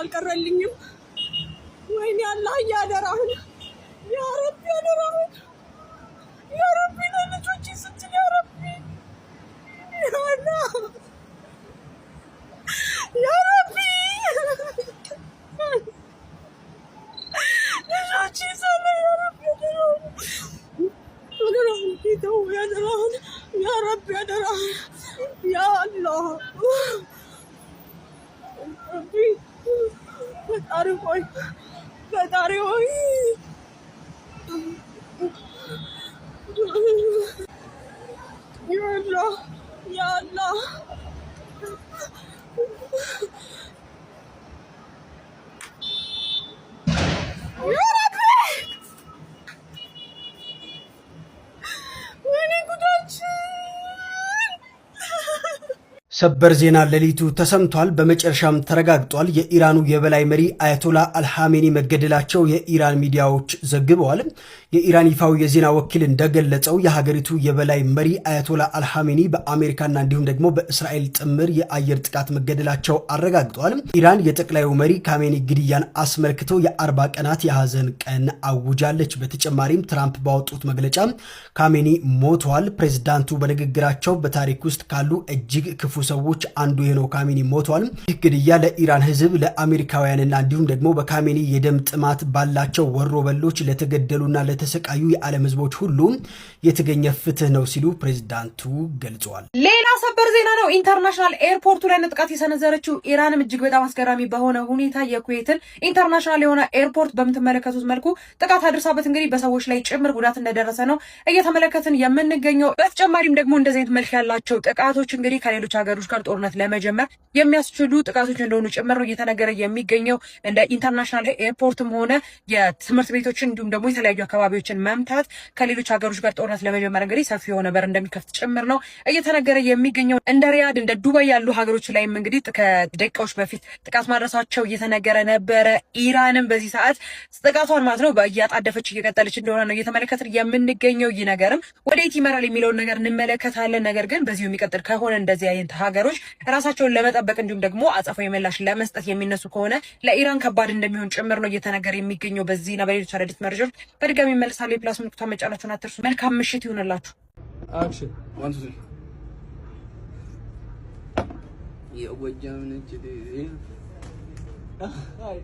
አልቀረልኝም ወይኔ አላህ ያደራህን ያ ረቢ ያደራህን ያ ረቢ ለልጆቼ ስትል ያ ረቢ ያ አላህ ያ ረቢ ልጆቼ ሰለ ያ ረቢ ያደራህን ጌታው ያደራህን ያ ረቢ ያደራህን ያ አላህ ፈጣሪ ሆይ ያ አላህ ሰበር ዜና ሌሊቱ ተሰምቷል። በመጨረሻም ተረጋግጧል። የኢራኑ የበላይ መሪ አያቶላ አልሐሜኒ መገደላቸው የኢራን ሚዲያዎች ዘግበዋል። የኢራን ይፋው የዜና ወኪል እንደገለጸው የሀገሪቱ የበላይ መሪ አያቶላ አልሐሜኒ በአሜሪካና እንዲሁም ደግሞ በእስራኤል ጥምር የአየር ጥቃት መገደላቸው አረጋግጧል። ኢራን የጠቅላዩ መሪ ካሜኒ ግድያን አስመልክቶ የ40 ቀናት የሐዘን ቀን አውጃለች። በተጨማሪም ትራምፕ ባወጡት መግለጫ ካሜኒ ሞተዋል። ፕሬዝዳንቱ በንግግራቸው በታሪክ ውስጥ ካሉ እጅግ ክፉ ሰዎች አንዱ የሆነው ካሜኒ ሞቷል። ይህ ግድያ ለኢራን ህዝብ ለአሜሪካውያንና እንዲሁም ደግሞ በካሜኒ የደም ጥማት ባላቸው ወሮ በሎች ለተገደሉና ለተሰቃዩ የዓለም ህዝቦች ሁሉ የተገኘ ፍትህ ነው ሲሉ ፕሬዝዳንቱ ገልጸዋል። ሌላ ሰበር ዜና ነው። ኢንተርናሽናል ኤርፖርቱ ላይ ጥቃት የሰነዘረችው ኢራንም እጅግ በጣም አስገራሚ በሆነ ሁኔታ የኩዌትን ኢንተርናሽናል የሆነ ኤርፖርት በምትመለከቱት መልኩ ጥቃት አድርሳበት እንግዲህ በሰዎች ላይ ጭምር ጉዳት እንደደረሰ ነው እየተመለከትን የምንገኘው። በተጨማሪም ደግሞ እንደዚህ አይነት መልክ ያላቸው ጥቃቶች እንግዲህ ከሌሎች ሀገሮች ጋር ጦርነት ለመጀመር የሚያስችሉ ጥቃቶች እንደሆኑ ጭምር ነው እየተነገረ የሚገኘው። እንደ ኢንተርናሽናል ኤርፖርትም ሆነ የትምህርት ቤቶችን እንዲሁም ደግሞ የተለያዩ አካባቢዎችን መምታት ከሌሎች ሀገሮች ጋር ጦርነት ለመጀመር እንግዲህ ሰፊ የሆነ በር እንደሚከፍት ጭምር ነው እየተነገረ የሚገኘው። እንደ ሪያድ እንደ ዱባይ ያሉ ሀገሮች ላይም እንግዲህ ከደቂቃዎች በፊት ጥቃት ማድረሳቸው እየተነገረ ነበረ። ኢራንም በዚህ ሰዓት ጥቃቷን ማለት ነው እያጣደፈች እየቀጠለች እንደሆነ ነው እየተመለከትን የምንገኘው። ይህ ነገርም ወዴት ይመራል የሚለውን ነገር እንመለከታለን። ነገር ግን በዚሁ የሚቀጥል ከሆነ እንደዚህ አይነት ሀገሮች ራሳቸውን ለመጠበቅ እንዲሁም ደግሞ አጸፋዊ ምላሽ ለመስጠት የሚነሱ ከሆነ ለኢራን ከባድ እንደሚሆን ጭምር ነው እየተነገረ የሚገኘው። በዚህና በሌሎች አዳዲስ መረጃዎች በድጋሚ መልሳለሁ። የፕላስ ምልክቷን መጫናችሁን አትርሱ። መልካም ምሽት ይሁንላችሁ። አክሽን 1 2 የወጃም ነጭ አይ